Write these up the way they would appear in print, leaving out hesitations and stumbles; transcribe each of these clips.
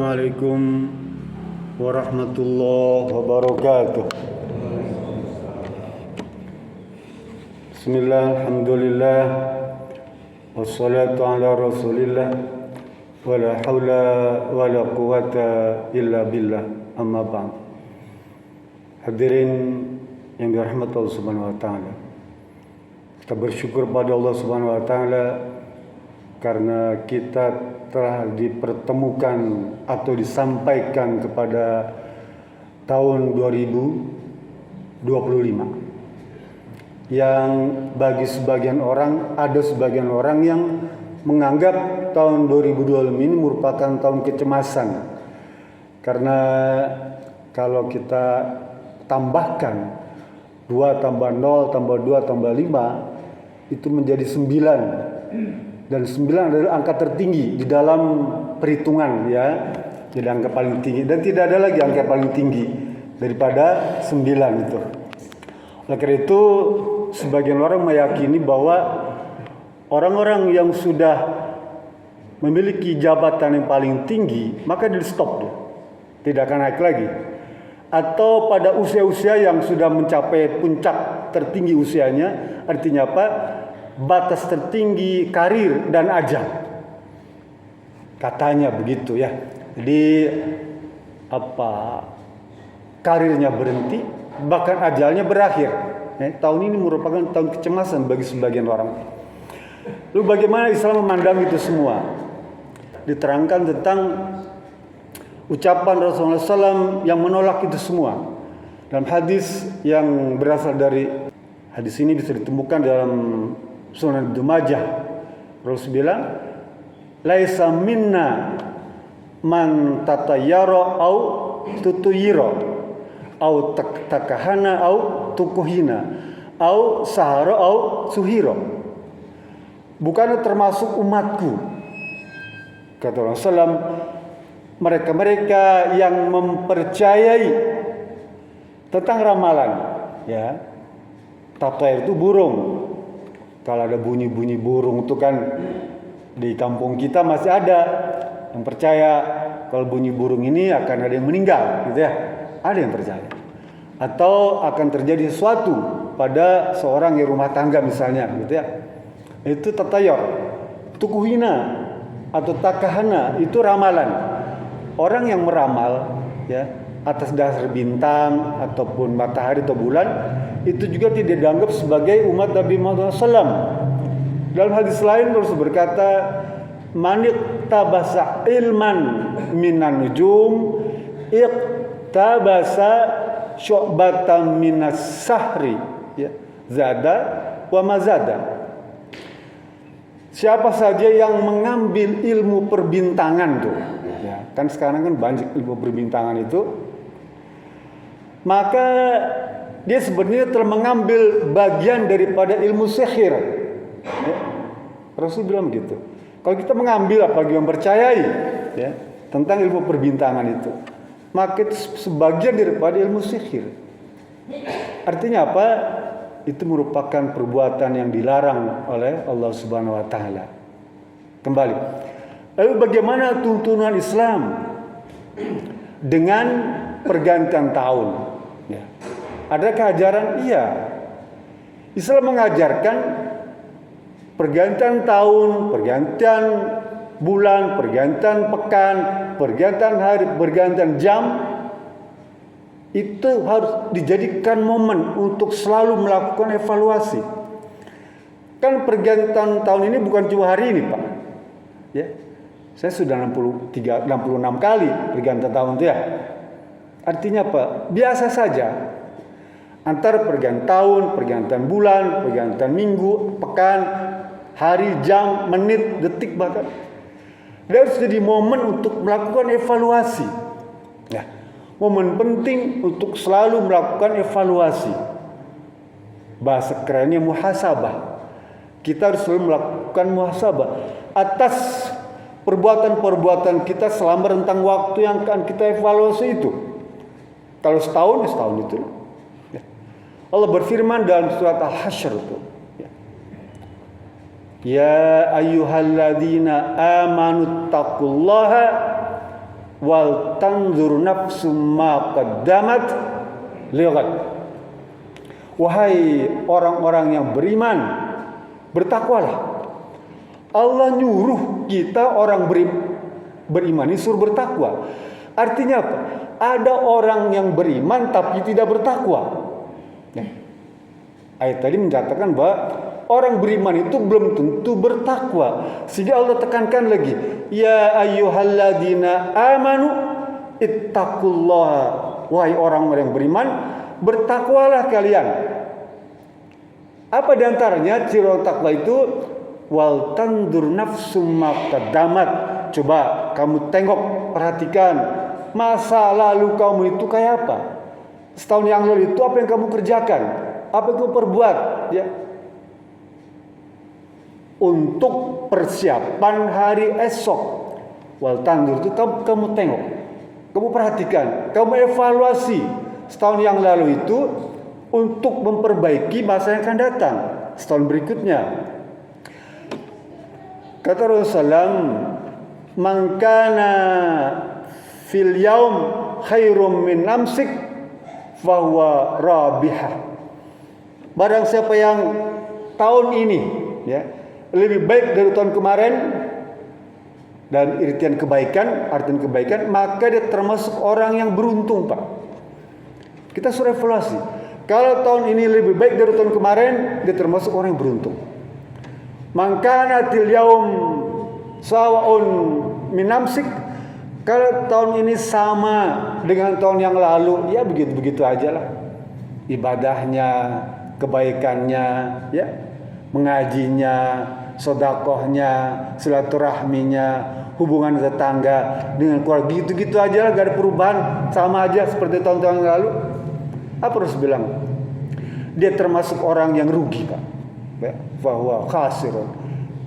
Assalamualaikum warahmatullahi wabarakatuh. Bismillah, alhamdulillah, wassalatu ala rasulillah, wala hawla wala quwata illa billah, amma ba'd. Hadirin yang dirahmati Allah Subhanahu wa taala. Kita bersyukur pada Allah Subhanahu wa taala karena kita telah dipertemukan atau disampaikan kepada tahun 2025 yang bagi sebagian orang, ada sebagian orang yang menganggap tahun 2025 ini merupakan tahun kecemasan, karena kalau kita tambahkan 2 tambah 0 tambah 2 tambah 5 itu menjadi 9. Dan 9 adalah angka tertinggi di dalam perhitungan, ya. Jadi angka paling tinggi, dan tidak ada lagi angka paling tinggi daripada 9 itu. Oleh karena itu, sebagian orang meyakini bahwa orang-orang yang sudah memiliki jabatan yang paling tinggi, maka di stop dia. Tidak akan naik lagi. Atau pada usia-usia yang sudah mencapai puncak tertinggi usianya, artinya apa? Batas tertinggi karir dan ajal, katanya begitu, ya. Jadi karirnya berhenti, bahkan ajalnya berakhir. Tahun ini merupakan tahun kecemasan bagi sebagian orang. Lalu bagaimana Islam memandang itu semua? Diterangkan tentang ucapan Rasulullah SAW yang menolak itu semua. Dalam hadis yang berasal dari hadis ini bisa ditemukan dalam Sunan Ibnu Majah. Rasul bilang, laisa minna man tatayyara au tutuyira au takahana au tukuhina au sahara au suhira. Bukan termasuk umatku, kata Rasulullah, mereka-mereka yang mempercayai tentang ramalan, ya. Tatayyur itu burung. Kalau ada bunyi-bunyi burung itu kan di kampung kita masih ada yang percaya kalau bunyi burung ini akan ada yang meninggal, gitu ya. Ada yang percaya. Atau akan terjadi sesuatu pada seorang yang rumah tangga misalnya, gitu ya. Itu tatayur. Tukuhina atau takahana itu ramalan. Orang yang meramal, ya, atas dasar bintang ataupun matahari atau bulan, itu juga tidak dianggap sebagai umat Nabi Muhammad SAW. Dalam hadis lain Rasul berkata, manik tabasa ilman minan nujum iqtabasa syu'batan minas sahri, ya, zada wa mazada. Siapa saja yang mengambil ilmu perbintangan tuh, ya, kan sekarang kan banyak ilmu perbintangan itu, maka dia sebenarnya telah mengambil bagian daripada ilmu sihir, ya. Rasul bilang gitu. Kalau kita mengambil, apalagi mempercayai, ya, tentang ilmu perbintangan itu, maka itu sebagian daripada ilmu sihir. Artinya apa? Itu merupakan perbuatan yang dilarang oleh Allah Subhanahu wa taala. Kembali. Lalu bagaimana tuntunan Islam dengan pergantian tahun? Ya. Adakah ajaran? Iya. Islam mengajarkan pergantian tahun, pergantian bulan, pergantian pekan, pergantian hari, pergantian jam, itu harus dijadikan momen untuk selalu melakukan evaluasi. Kan pergantian tahun ini bukan cuma hari ini, Pak. Ya. Saya sudah 66 kali pergantian tahun itu, ya. Artinya apa? Biasa saja. Antara pergantian tahun, pergantian bulan, pergantian minggu, pekan, hari, jam, menit, detik bahkan. Dia harus jadi momen untuk melakukan evaluasi. Ya, momen penting untuk selalu melakukan evaluasi. Bahasa kerennya muhasabah. Kita harus selalu melakukan muhasabah atas perbuatan-perbuatan kita selama rentang waktu yang akan kita evaluasi itu. Kalau setahun, setahun itu. Allah berfirman dalam surat Al-Hasyr itu, ya ayyuhalladzina amanu taqullaha wal tanzur nafsum ma qaddamat lighad. Wahai orang-orang yang beriman, bertakwalah. Allah nyuruh kita orang beriman ini suruh bertakwa. Artinya apa? Ada orang yang beriman tapi tidak bertakwa. Ayat tadi menyatakan bahwa orang beriman itu belum tentu bertakwa. Sehingga Allah tekankan lagi, ya ayyuhalladzina amanu ittaqullaha. Wahai orang-orang yang beriman, bertakwalah kalian. Apa diantaranya ciri takwa itu? Wal tandur nafsum ma qaddamat. Coba kamu tengok, perhatikan masa lalu kamu itu kayak apa. Setahun yang lalu itu apa yang kamu kerjakan, apa yang kamu perbuat, ya, untuk persiapan hari esok. Wal tandur itu kamu tengok, kamu perhatikan, kamu evaluasi setahun yang lalu itu untuk memperbaiki masa yang akan datang setahun berikutnya. Kata Rasulullah, man kana fil yaum khairum min amsik fahuwa rabihah. Barang siapa yang tahun ini, ya, lebih baik dari tahun kemarin, dan artian kebaikan, maka dia termasuk orang yang beruntung, Pak. Kita suruh evaluasi. Kalau tahun ini lebih baik dari tahun kemarin, dia termasuk orang yang beruntung. Man kana til yaum sawa'un min amsik. Kalau tahun ini sama dengan tahun yang lalu, ya begitu-begitu aja lah. Ibadahnya, kebaikannya, ya, mengajinya, sodakohnya, silaturahminya, hubungan tetangga dengan keluarga, gitu-gitu aja lah, gak ada perubahan, sama aja seperti tahun-tahun yang lalu. Apa harus bilang? Dia termasuk orang yang rugi, Pak. Bahwa khasirun,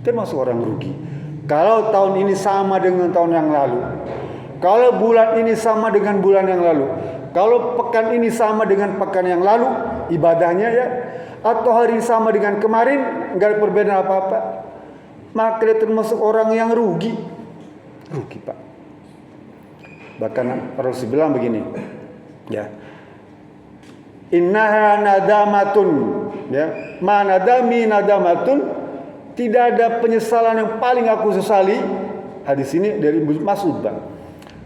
termasuk orang rugi. Kalau tahun ini sama dengan tahun yang lalu, kalau bulan ini sama dengan bulan yang lalu, kalau pekan ini sama dengan pekan yang lalu, ibadahnya, ya, atau hari sama dengan kemarin, nggak ada perbedaan apa-apa, maka dia termasuk orang yang rugi, Pak. Bahkan Rasul bilang begini, ya, innaha nadamatun, ya, ma nadami nadamatun, tidak ada penyesalan yang paling aku sesali. Hadis ini dari Mas'ud, Pak.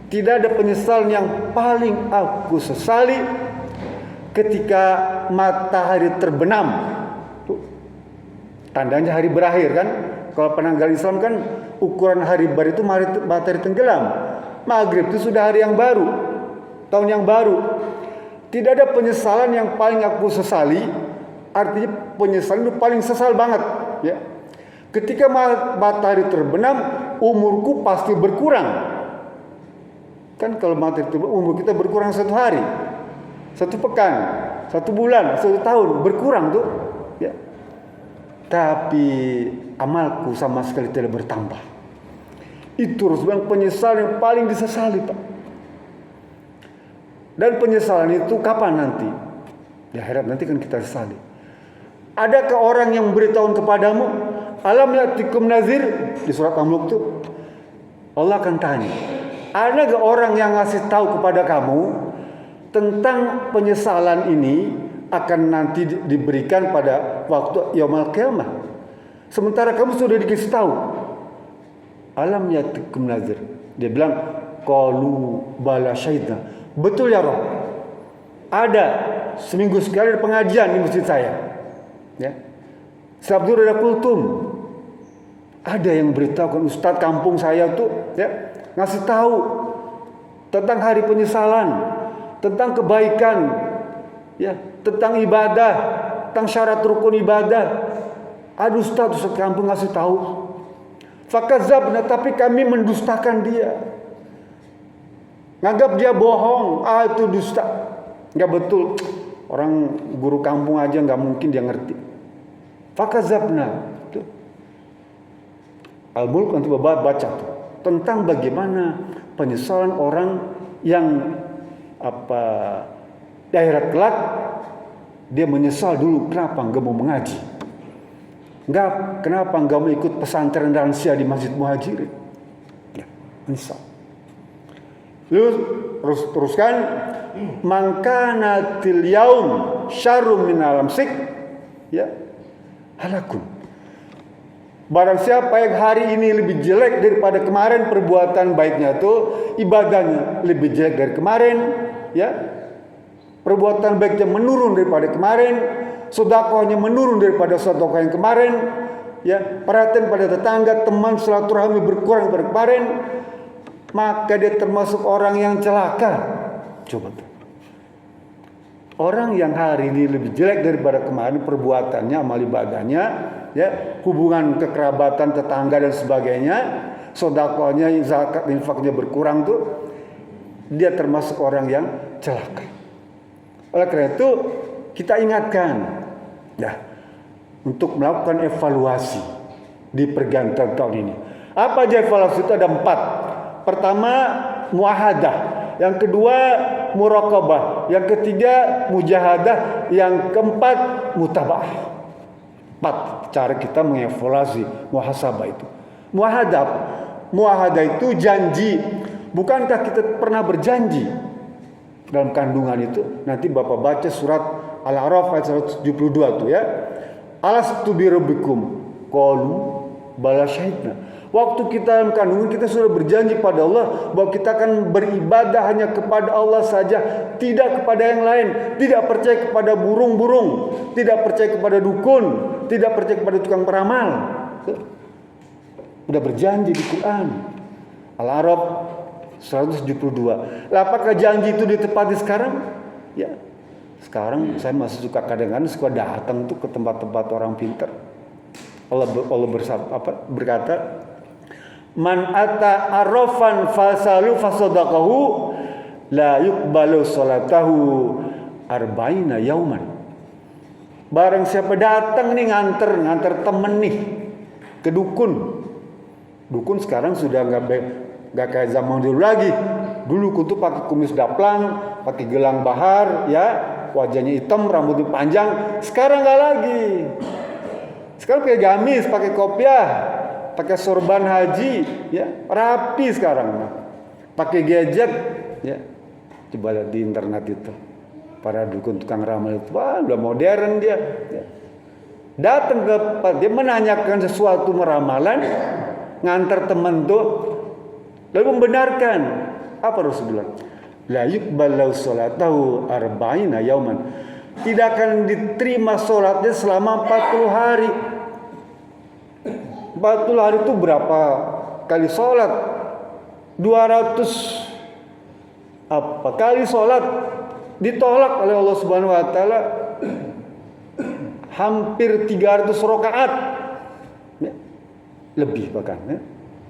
Tidak ada penyesalan yang paling aku sesali ketika matahari terbenam. Tandanya hari berakhir, kan? Kalau penanggal Islam kan ukuran hari bar itu matahari tenggelam. Maghrib itu sudah hari yang baru, tahun yang baru. Tidak ada penyesalan yang paling aku sesali. Artinya penyesalan itu paling sesal banget, ya. Ketika matahari terbenam, umurku pasti berkurang. Kan kalau matahari terbenam, umur kita berkurang 1 hari, 1 pekan, 1 bulan, 1 tahun, berkurang tuh, ya. Tapi amalku sama sekali tidak bertambah. Itu harus bilang penyesalan yang paling disesali, Pak. Dan penyesalan itu kapan nanti? Di akhirat nanti kan kita sesali. Adakah orang yang memberitahu kepadamu, alam ya'tikum nazir, di surat Al-Mulk itu Allah akan tanya, adakah orang yang ngasih tahu kepada kamu tentang penyesalan ini akan nanti diberikan pada waktu yaumul qiyamah, sementara kamu sudah dikasih tahu. Alam ya'tikum nazir. Dia bilang, qalu bala syahidna. Betul ya Roh, ada seminggu sekali ada pengajian di masjid saya, ya. Setiap zuhur ada kultum. Ada yang beritahukan ustadz kampung saya tuh, ya, ngasih tahu tentang hari penyesalan, tentang kebaikan, ya, tentang ibadah, tentang syarat rukun ibadah. Ada ustadz kampung ngasih tahu. Fakazabna, tapi kami mendustakan dia. Nganggap dia bohong, itu dusta, nggak betul. Orang guru kampung aja nggak mungkin dia ngerti. Fakazabna. Al-Mulk nanti baca tuh tentang bagaimana penyesalan orang yang di akhirat kelak dia menyesal dulu kenapa nggak mau mengaji, kenapa nggak mau ikut pesantren lansia di Masjid Muhajirin, ya, menyesal. Lalu teruskan, mangkanatil yaum syarrum min alamsik, ya, halakun. Barang siapa yang hari ini lebih jelek daripada kemarin perbuatan baiknya itu, ibadahnya lebih jelek dari kemarin, ya. Perbuatan baiknya menurun daripada kemarin, sedekahnya menurun daripada sedekah yang kemarin, ya. Perhatian pada tetangga, teman, silaturahmi berkurang daripada kemarin, maka dia termasuk orang yang celaka. Coba tuh. Orang yang hari ini lebih jelek daripada kemarin perbuatannya, amal ibadahnya, ya, hubungan kekerabatan, tetangga dan sebagainya, sedekahnya, zakat, infaknya berkurang tuh, dia termasuk orang yang celaka. Oleh karena itu kita ingatkan, ya, untuk melakukan evaluasi di pergantian tahun ini. Apa aja evaluasi itu? Ada 4. Pertama, muahadah. Yang kedua, muraqabah. Yang ketiga, mujahadah. Yang keempat, mutaba'ah. 4 cara kita mengevaluasi muhasabah itu. Muahadah. Muahadah itu janji. Bukankah kita pernah berjanji dalam kandungan itu? Nanti Bapak baca surat Al-A'raf ayat 172 tuh, ya. Alastu bi rabbikum qalu bala syahidna. Waktu kita dalam kandungan, kita sudah berjanji pada Allah bahwa kita akan beribadah hanya kepada Allah saja, tidak kepada yang lain, tidak percaya kepada burung-burung, tidak percaya kepada dukun, tidak percaya kepada tukang peramal. Sudah berjanji di Quran Al-A'raf 172. Apakah janji itu ditepati sekarang? Ya. Sekarang saya masih suka kadang-kadang suka datang tuh ke tempat-tempat orang pintar. Allah berkata, man ata arrafan fasalu fasadaqahu la yuqbalu salatahu arba'ina yauman. Barang siapa datang nih nganter temen nih ke dukun. Dukun sekarang sudah enggak kayak zaman dulu lagi. Dulu kutu pakai kumis daplang, pakai gelang bahar, ya, wajahnya hitam, rambutnya panjang. Sekarang enggak lagi. Sekarang pakai gamis, pakai kopiah, pakai sorban haji, ya, rapi sekarang. Pakai gadget, ya. Coba lihat di internet itu. Para dukun tukang ramal itu, wah, udah modern dia. Ya. Datang ke dia menanyakan sesuatu meramalan, ngantar teman tuh, lalu membenarkan. Apa Rasulullah? La yuqbalu salatahu arba'ina yauman. Tidak akan diterima sholatnya selama 40 hari. 40 hari itu berapa kali sholat? 200 kali sholat ditolak oleh Allah Subhanahu wa taala. Hampir 300 rakaat. Ya, lebih bahkan, ya.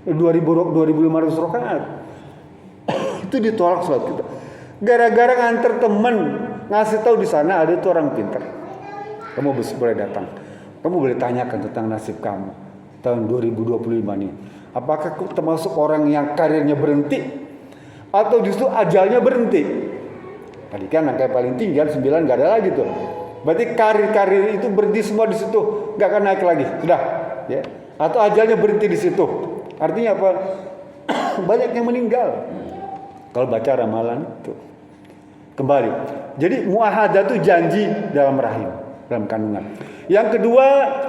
2500 rakaat. Itu ditolak sholat kita. Gara-gara nganter teman, ngasih tahu di sana ada tuh orang pintar. Kamu boleh datang. Kamu boleh tanyakan tentang nasib kamu tahun 2025 nih. Apakah termasuk orang yang karirnya berhenti atau justru ajalnya berhenti? Tadi kan angka paling tinggi 9, nggak ada lagi tuh. Berarti karir itu berhenti semua di situ, nggak akan naik lagi, sudah. Ya. Atau ajalnya berhenti di situ. Artinya apa? Banyak yang meninggal. Kalau baca ramalan tuh. Kembali. Jadi muahadah itu janji dalam rahim, dalam kandungan. Yang kedua,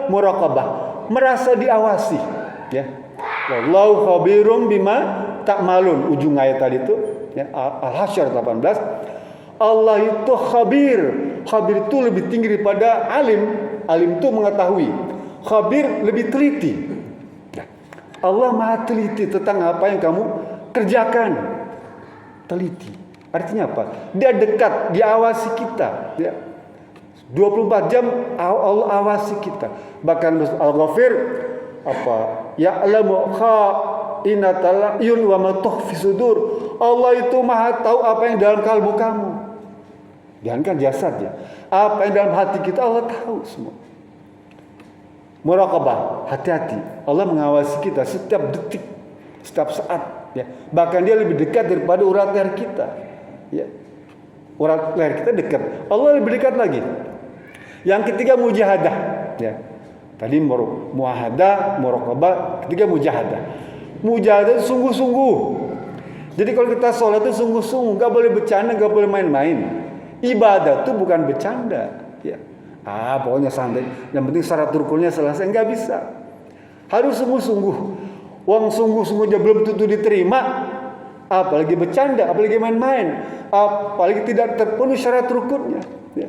muraqabah, merasa diawasi, ya. Wallahu khabirum bima ta'malun, ujung ayat tadi itu, ya, Al-Hasyr 18. Allah itu khabir. Khabir itu lebih tinggi daripada alim. Alim itu mengetahui. Khabir lebih teliti. Nah, Allah Maha teliti tentang apa yang kamu kerjakan. Teliti. Artinya apa? Dia dekat, dia awasi kita, ya. 24 jam Allah awasi kita. Bahkan Al-Ghafir apa? Ya'lamu kha'inatal a'yun wa ma tukhfi sudur. Allah itu Maha tahu apa yang dalam kalbu kamu. Jangankan jasad, ya. Apa yang dalam hati kita Allah tahu semua. Muraqabah, hati-hati. Allah mengawasi kita setiap detik, setiap saat, ya. Bahkan dia lebih dekat daripada urat leher kita. Ya. Urat leher kita dekat, Allah lebih dekat lagi. Yang ketiga mujahadah, ya. Tadi muahadah, muraqabah, ketiga mujahadah. Mujahadah sungguh-sungguh. Jadi kalau kita sholat itu sungguh-sungguh, gak boleh bercanda, gak boleh main-main. Ibadah itu bukan bercanda. Ya. Pokoknya santai. Yang penting syarat rukunnya selesai, nggak bisa. Harus sungguh-sungguh. Uang sungguh-sungguh aja belum tentu diterima. Apalagi bercanda, apalagi main-main. Apalagi tidak terpenuhi syarat rukunnya. Ya.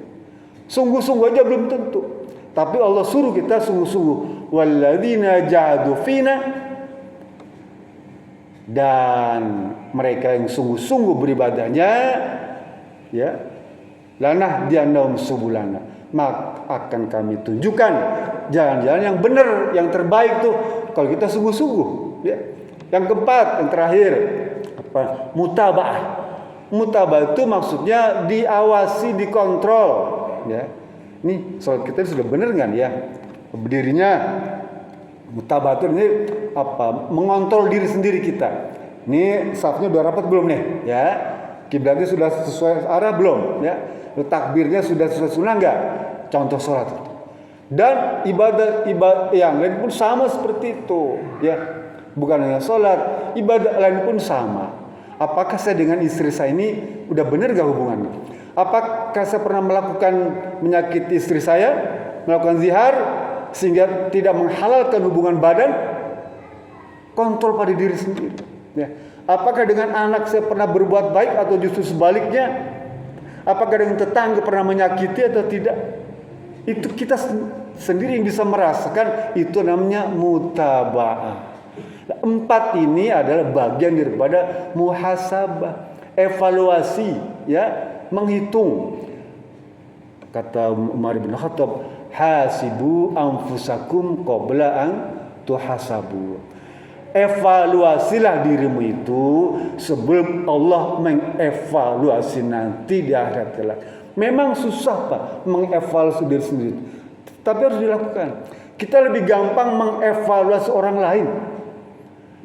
Sungguh-sungguh aja belum tentu. Tapi Allah suruh kita sungguh-sungguh. Walladzina jahadu fina, dan mereka yang sungguh-sungguh beribadahnya, ya, lanah diannahum subulana, maka akan kami tunjukkan jalan-jalan yang benar, yang terbaik tuh kalau kita sungguh-sungguh, ya. Yang keempat, yang terakhir, mutabaah. Mutabaah itu maksudnya diawasi, dikontrol, ya. Ini sholat kita sudah benar kan ya? Berdirinya. Mutabatur ini mengontrol diri sendiri kita. Ini safnya udah rapat belum nih? Ya, kiblatnya sudah sesuai arah belum? Ya, takbirnya sudah sesuai sunnah enggak? Contoh sholat. Dan ibadah yang lain pun sama seperti itu. Ya, bukan hanya sholat, ibadah lain pun sama. Apakah saya dengan istri saya ini udah benar gak hubungannya? Apakah saya pernah melakukan menyakiti istri saya, melakukan zihar, sehingga tidak menghalalkan hubungan badan? Kontrol pada diri sendiri, ya. Apakah dengan anak saya pernah berbuat baik atau justru sebaliknya? Apakah dengan tetangga pernah menyakiti atau tidak? Itu kita sendiri yang bisa merasakan. Itu namanya mutabaah. 4 ini adalah bagian daripada muhasabah, evaluasi, ya, menghitung. Kata Umar bin Khattab, hasibu anfusakum qabla an tuhasabu. Evaluasilah dirimu itu sebelum Allah mengevaluasi nanti di akhirat kelak. Memang susah Pak mengevaluasi diri sendiri, tapi harus dilakukan. Kita lebih gampang mengevaluasi orang lain.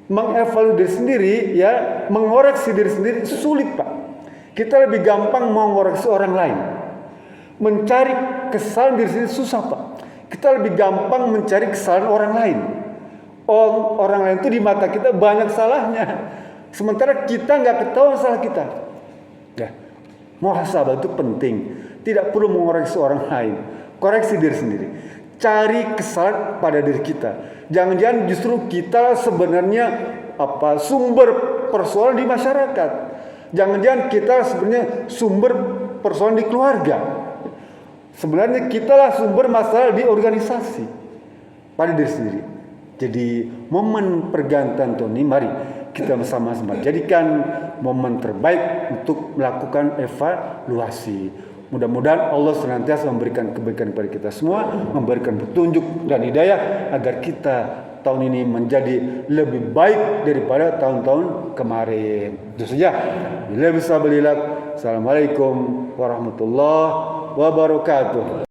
Mengevaluasi diri sendiri, ya, mengoreksi diri sendiri sulit Pak. Kita lebih gampang mengoreksi orang lain. Mencari kesalahan diri sendiri susah Pak. Kita lebih gampang mencari kesalahan orang lain. Orang lain itu di mata kita banyak salahnya, sementara kita nggak ketahuan salah kita. Ya, muhasabah itu penting. Tidak perlu mengoreksi orang lain, koreksi diri sendiri. Cari kesalahan pada diri kita. Jangan-jangan justru kita sebenarnya sumber persoalan di masyarakat. Jangan-jangan kita sebenarnya sumber persoalan di keluarga. Sebenarnya kitalah sumber masalah di organisasi pada diri sendiri. Jadi momen pergantian tahun ini mari kita bersama-sama jadikan momen terbaik untuk melakukan evaluasi. Mudah-mudahan Allah senantiasa memberikan kebaikan kepada kita semua, memberikan petunjuk dan hidayah agar kita tahun ini menjadi lebih baik daripada tahun-tahun kemarin. Itu saja. Bila bisa belilah. Assalamualaikum warahmatullahi wabarakatuh.